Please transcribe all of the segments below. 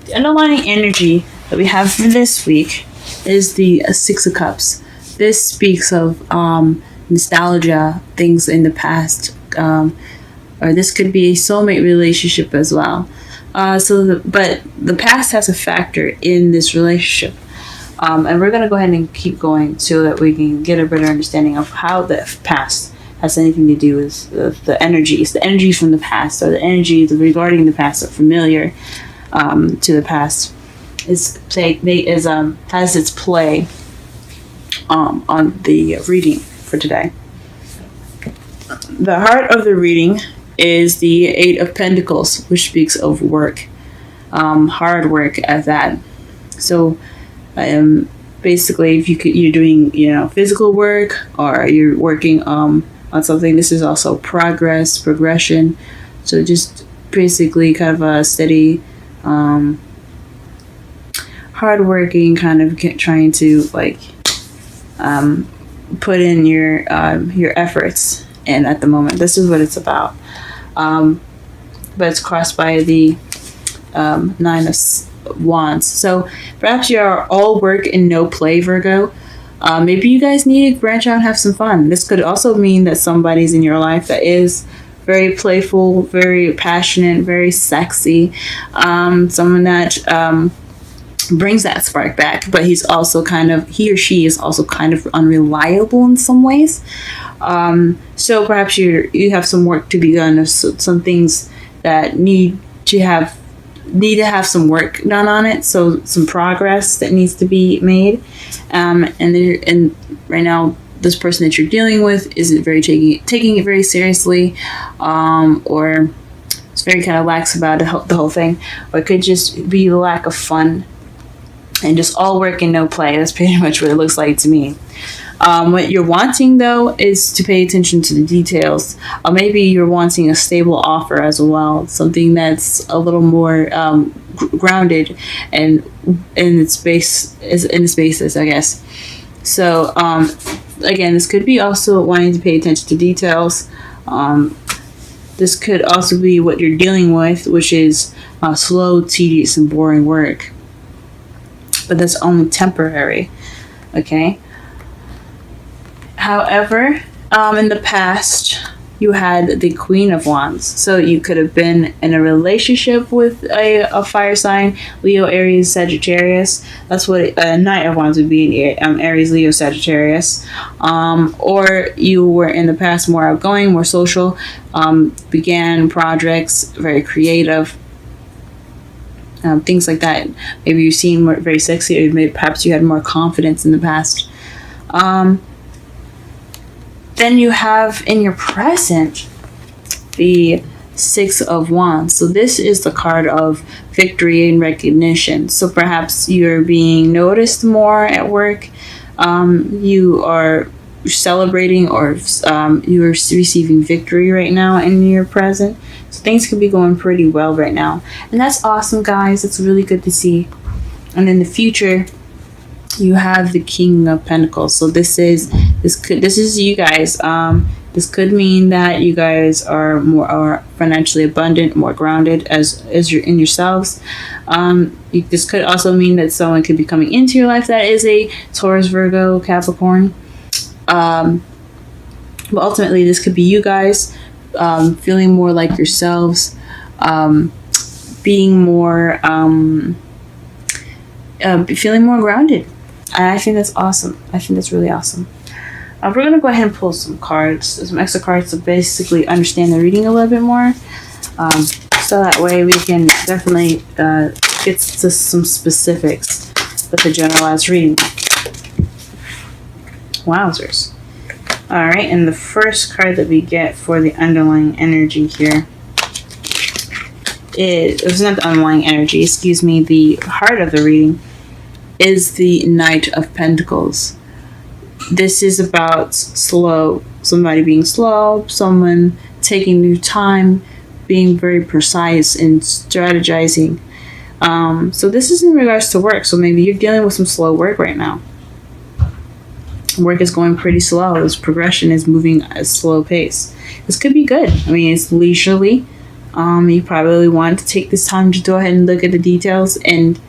The underlying energy that we have for this week is the Six of Cups. This speaks of nostalgia, things in the past, or this could be a soulmate relationship as well. But the past has a factor in this relationship. And we're going to go ahead and keep going so that we can get a better understanding of how the past has anything to do with the energies from the past, or the energies regarding the past are familiar to the past. Has its play on the reading for today. The heart of the reading is the Eight of Pentacles, which speaks of work, hard work at that. So, basically, if you're doing physical work, or you're working on something, this is also progression. So just basically kind of a steady, hardworking kind of trying to put in your efforts. And at the moment, this is what it's about. But it's crossed by the Nine of Wands. So perhaps you are all work and no play, Virgo. Maybe you guys need to branch out and have some fun. This could also mean that somebody's in your life that is very playful, very passionate, very sexy. Someone that brings that spark back, but he or she is also kind of unreliable in some ways. So perhaps you have some work to be done, of some things that need to have some work done on it. So some progress that needs to be made. And right now, this person that you're dealing with isn't taking it very seriously, or it's very kind of lax about the whole thing, or it could just be the lack of fun and just all work and no play. That's pretty much what it looks like to me. What you're wanting, though, is to pay attention to the details. Maybe you're wanting a stable offer as well, something that's a little more grounded and in its basis, I guess. So, again, this could be also wanting to pay attention to details. This could also be what you're dealing with, which is slow, tedious, and boring work. But that's only temporary, okay? However, in the past, you had the Queen of Wands. So you could have been in a relationship with a fire sign, Leo, Aries, Sagittarius. That's what a Knight of Wands would be, Aries, Leo, Sagittarius. Or you were in the past more outgoing, more social, began projects, very creative. Things like that. Maybe you seem very sexy, or perhaps you had more confidence in the past. Then you have in your present the Six of Wands. So this is the card of victory and recognition. So perhaps you're being noticed more at work. You are celebrating, or you are receiving victory right now in your present. So things could be going pretty well right now. And that's awesome, guys. It's really good to see. And in the future, you have the King of Pentacles. So this is you guys. This could mean that you guys are financially abundant, more grounded as you're in yourselves. This could also mean that someone could be coming into your life that is a Taurus, Virgo, Capricorn. But ultimately, this could be you guys feeling more like yourselves, being more, feeling more grounded. And I think that's awesome. I think that's really awesome. We're going to go ahead and pull some extra cards to basically understand the reading a little bit more. So that way we can definitely get to some specifics with a generalized reading. Wowzers. Alright, and the first card that we get for the underlying energy here it's not the underlying energy, excuse me, the heart of the reading is the Knight of Pentacles. This is about somebody being slow, someone taking their time, being very precise and strategizing. So this is in regards to work. So maybe you're dealing with some slow work right now. Work is going pretty slow. This progression is moving at a slow pace. This could be good. I mean, it's leisurely. You probably want to take this time to go ahead and look at the details and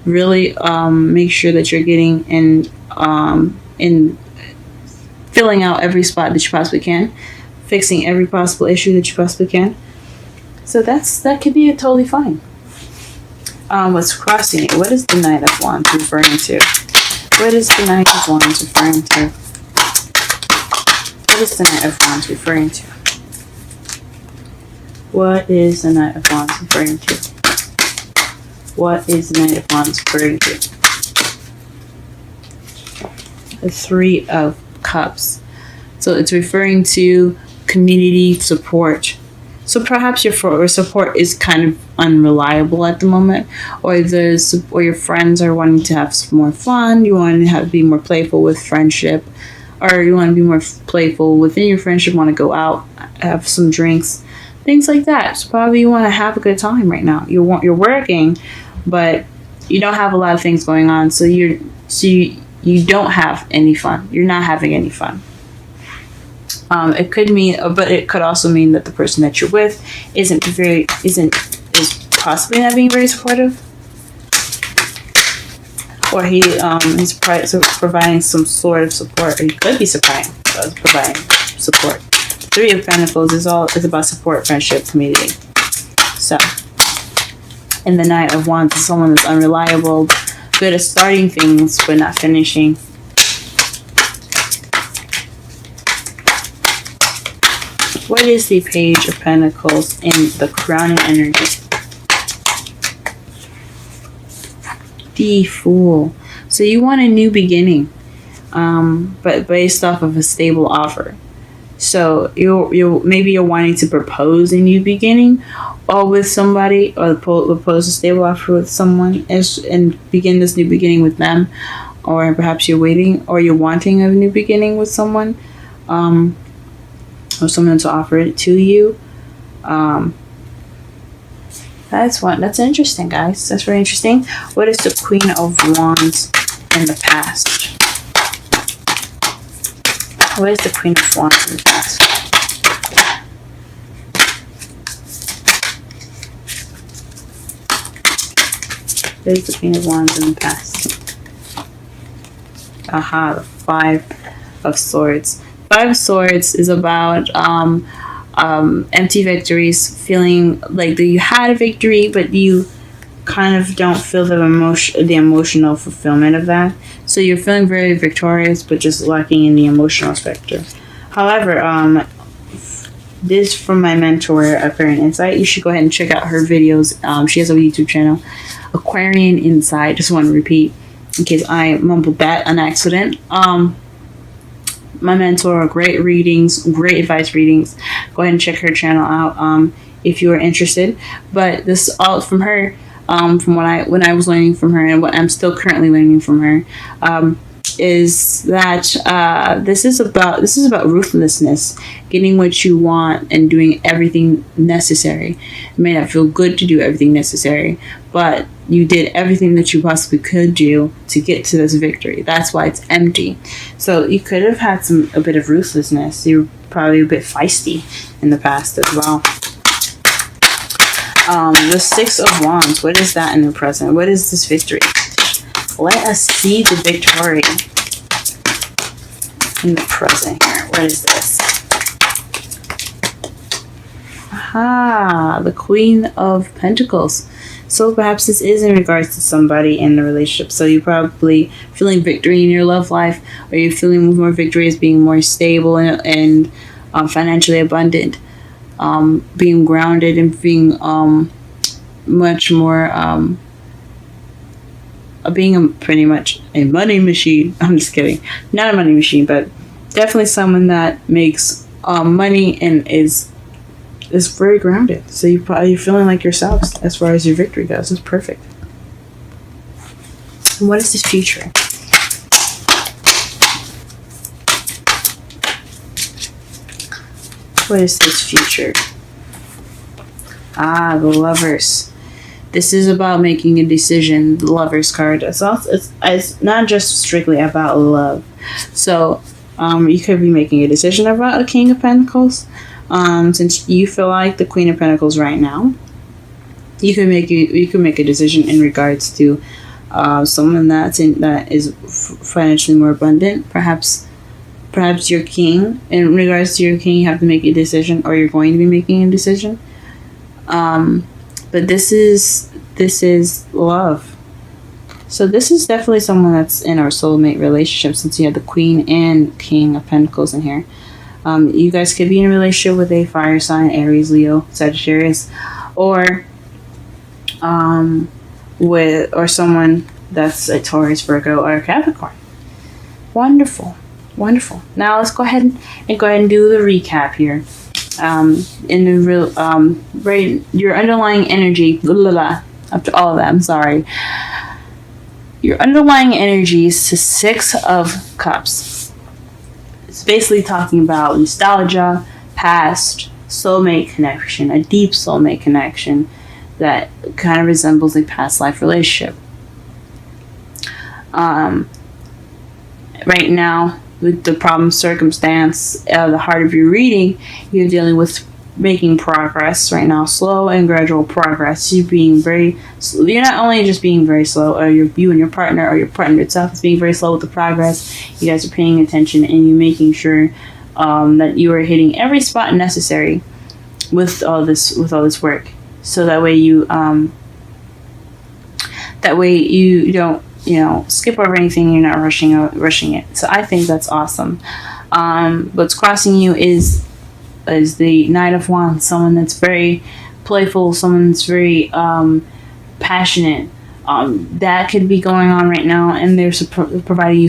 really make sure that you're getting in filling out every spot that you possibly can, fixing every possible issue that you possibly can. So that could be totally fine. What's crossing it? What is the Knight of Wands referring to? What is the Knight of Wands referring to? What is the Knight of Wands referring to? What is the Knight of Wands referring to? What is the Knight of Wands referring to? The Three of Cups. So it's referring to community support. So perhaps your support is kind of unreliable at the moment, or your friends are wanting to have some more fun. You want to be more playful with friendship, or you want to be more playful within your friendship. Want to go out, have some drinks, things like that. So probably you want to have a good time right now. You're working, but you don't have a lot of things going on. So you don't have any fun. You're not having any fun. It could mean, but it could also mean that the person that you're with is possibly not being very supportive, or he is providing some sort of support, or he could be providing support. Three of Pentacles is about support, friendship, community. So, and the Knight of Wands is someone that's unreliable, good at starting things but not finishing. What is the Page of Pentacles in the crowning energy? The Fool. So you want a new beginning, but based off of a stable offer. So maybe you're wanting to propose a new beginning, or with somebody, or propose a stable offer with someone, and begin this new beginning with them, or perhaps you're waiting, or you're wanting a new beginning with someone. Or someone to offer it to you. That's interesting, guys. That's very interesting. What is the Queen of Wands in the past? What is the Queen of Wands in the past? What is the Queen of Wands in the past? Aha, the Five of Swords. Five of Swords is about empty victories, feeling like that you had a victory, but you kind of don't feel the emotional fulfillment of that. So you're feeling very victorious, but just lacking in the emotional spectrum. However, this from my mentor, Aquarian Insight. You should go ahead and check out her videos. She has a YouTube channel, Aquarian Insight. Just want to repeat in case I mumbled that on accident. My mentor, great readings, great advice readings. Go ahead and check her channel out if you are interested. But this all from her, from when I was learning from her, and what I'm still currently learning from her, is that this is about ruthlessness, getting what you want and doing everything necessary. It may not feel good to do everything necessary, but you did everything that you possibly could do to get to this victory. That's why it's empty. So you could have had a bit of ruthlessness. You were probably a bit feisty in the past as well. The Six of Wands. What is that in the present? What is this victory? Let us see the victory in the present here. What is this? Aha, the Queen of Pentacles. So perhaps this is in regards to somebody in the relationship. So you're probably feeling victory in your love life, or you're feeling more victory as being more stable and financially abundant, being grounded and being much more being pretty much a money machine. I'm just kidding. Not a money machine, but definitely someone that makes money and is very grounded. So you're feeling like yourself as far as your victory goes. It's perfect. And what is this future? What is this future? Ah, the Lovers. This is about making a decision. The Lovers card. It's not just strictly about love. So you could be making a decision about a King of Pentacles, Since you feel like the Queen of Pentacles right now, you can make a decision in regards to someone that is financially more abundant. Perhaps your king. In regards to your king, you have to make a decision, or you're going to be making a decision. But this is love. So this is definitely someone that's in our soulmate relationship, since you have the Queen and King of Pentacles in here. You guys could be in a relationship with a fire sign, Aries, Leo, Sagittarius, or or someone that's a Taurus, Virgo, or a Capricorn. Wonderful. Now let's go ahead and do the recap here. In the real right, your underlying energy. After all of that, I'm sorry. Your underlying energy is the Six of Cups. It's basically talking about nostalgia, past, soulmate connection, a deep soulmate connection that kind of resembles a past life relationship. Right now, with the problem circumstance, the heart of your reading, you're dealing with making progress right now, slow and gradual progress. You're not only just being very slow, or you and your partner, or your partner itself is being very slow with the progress. You guys are paying attention, and you're making sure that you are hitting every spot necessary with all this work. So that way you don't skip over anything. You're not rushing it. So I think that's awesome. What's crossing you is the Knight of Wands, someone that's very playful, someone that's very passionate. That could be going on right now, and they're providing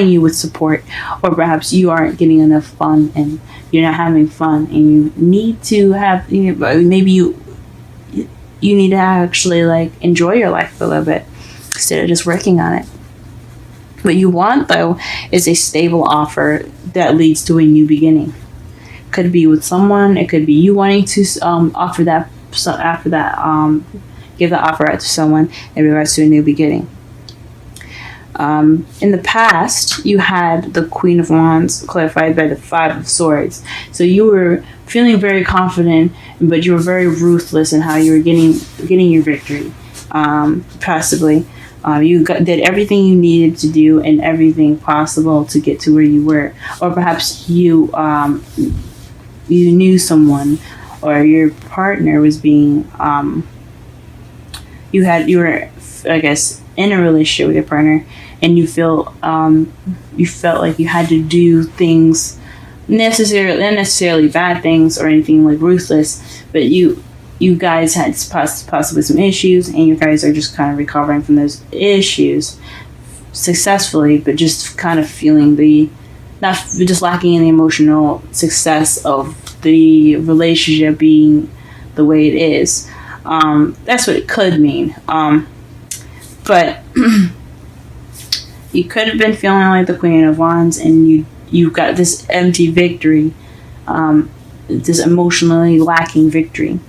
you with support, or perhaps you aren't getting enough fun and you're not having fun, and you need to have maybe you need to actually enjoy your life a little bit instead of just working on it. What you want, though, is a stable offer that leads to a new beginning. Could be with someone. It could be you wanting to offer that. So after that, give the offer out to someone in regards to a new beginning. In the past, you had the Queen of Wands clarified by the Five of Swords. So you were feeling very confident, but you were very ruthless in how you were getting your victory. Possibly, you did everything you needed to do and everything possible to get to where you were, or perhaps you knew someone, or your partner was being you were I guess in a relationship with your partner, and you felt like you had to do things not necessarily bad things or anything like ruthless, but you guys had possibly some issues, and you guys are just kind of recovering from those issues successfully, but just kind of feeling not just lacking in the emotional success of the relationship being the way it is. That's what it could mean. But you could have been feeling like the Queen of Wands, and you got this empty victory, this emotionally lacking victory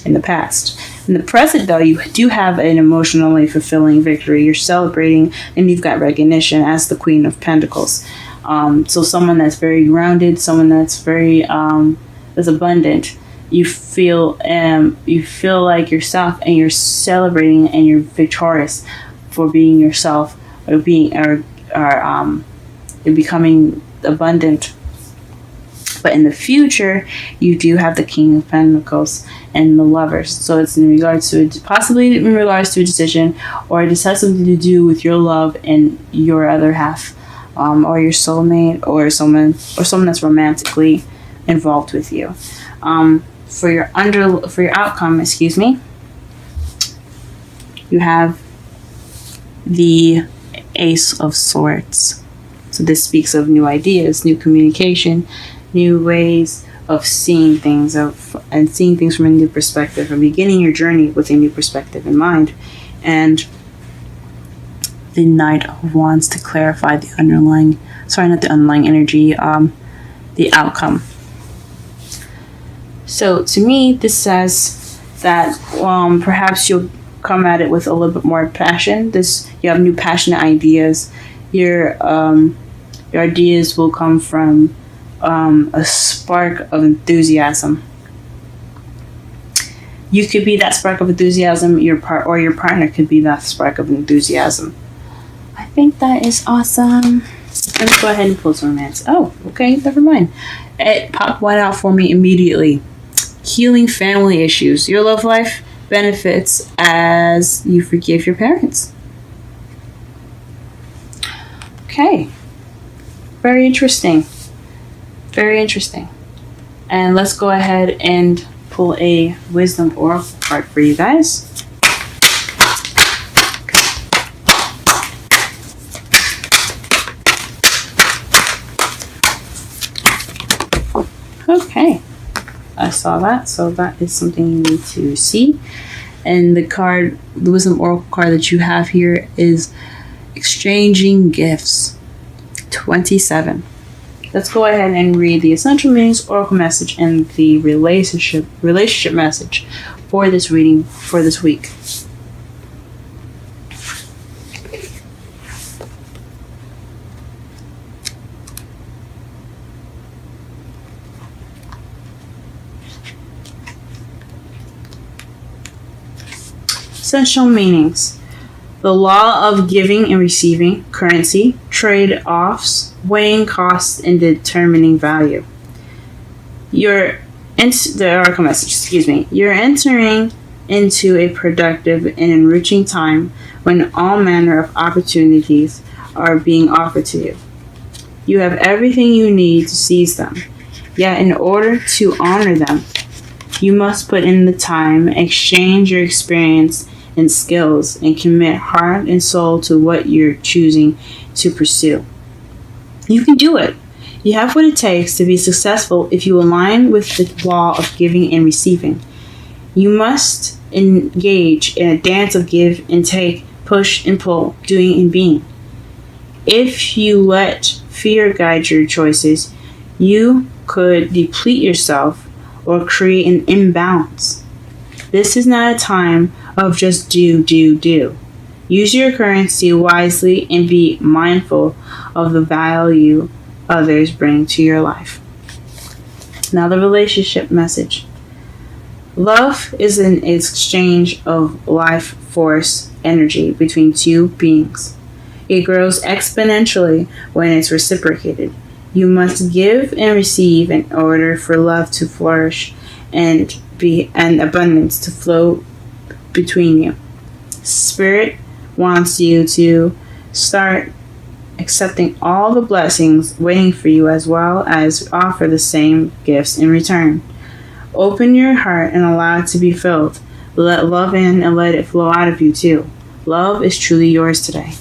in the past. In the present, though, you do have an emotionally fulfilling victory. You're celebrating, and you've got recognition as the Queen of Pentacles. So someone that's very grounded, someone that's very that's abundant. You feel like yourself, and you're celebrating, and you're victorious for being yourself, or you're becoming abundant. But in the future, you do have the King of Pentacles and the Lovers. So it's possibly in regards to a decision, or it just has something to do with your love and your other half, or your soulmate, or someone that's romantically involved with you. For your outcome, you have the Ace of Swords. So this speaks of new ideas, new communication, new ways of seeing things, and seeing things from a new perspective, and beginning your journey with a new perspective in mind. And the Knight of Wands to clarify the underlying energy, the outcome. So to me, this says that perhaps you'll come at it with a little bit more passion. You have new passionate ideas. Your ideas will come from a spark of enthusiasm. You could be that spark of enthusiasm. Your partner could be that spark of enthusiasm. I think that is awesome. Let me go ahead and pull some romance. Oh, okay, never mind. It popped one out for me immediately. Healing family issues. Your love life benefits as you forgive your parents. Okay. Very interesting. Very interesting. And let's go ahead and pull a wisdom oracle card for you guys. Okay, I saw that, so that is something you need to see. And the wisdom oracle card that you have here is exchanging gifts. 27. Let's go ahead and read the essential meanings, oracle message, and the relationship message for this reading for this week. Essential meanings. The law of giving and receiving, currency, trade-offs, weighing costs, and determining value. The oracle message, You're entering into a productive and enriching time when all manner of opportunities are being offered to you. You have everything you need to seize them. Yet in order to honor them, you must put in the time, exchange your experience and skills, and commit heart and soul to what you're choosing to pursue. You can do it. You have what it takes to be successful if you align with the law of giving and receiving. You must engage in a dance of give and take, push and pull, doing and being. If you let fear guide your choices, you could deplete yourself or create an imbalance. This is not a time of just do. Use your currency wisely and be mindful of the value others bring to your life. Now the relationship message. Love is an exchange of life force energy between two beings. It grows exponentially when it's reciprocated. You must give and receive in order for love to flourish and abundance to flow between you. Spirit wants you to start accepting all the blessings waiting for you, as well as offer the same gifts in return. Open your heart and allow it to be filled. Let love in and let it flow out of you too. Love is truly yours today.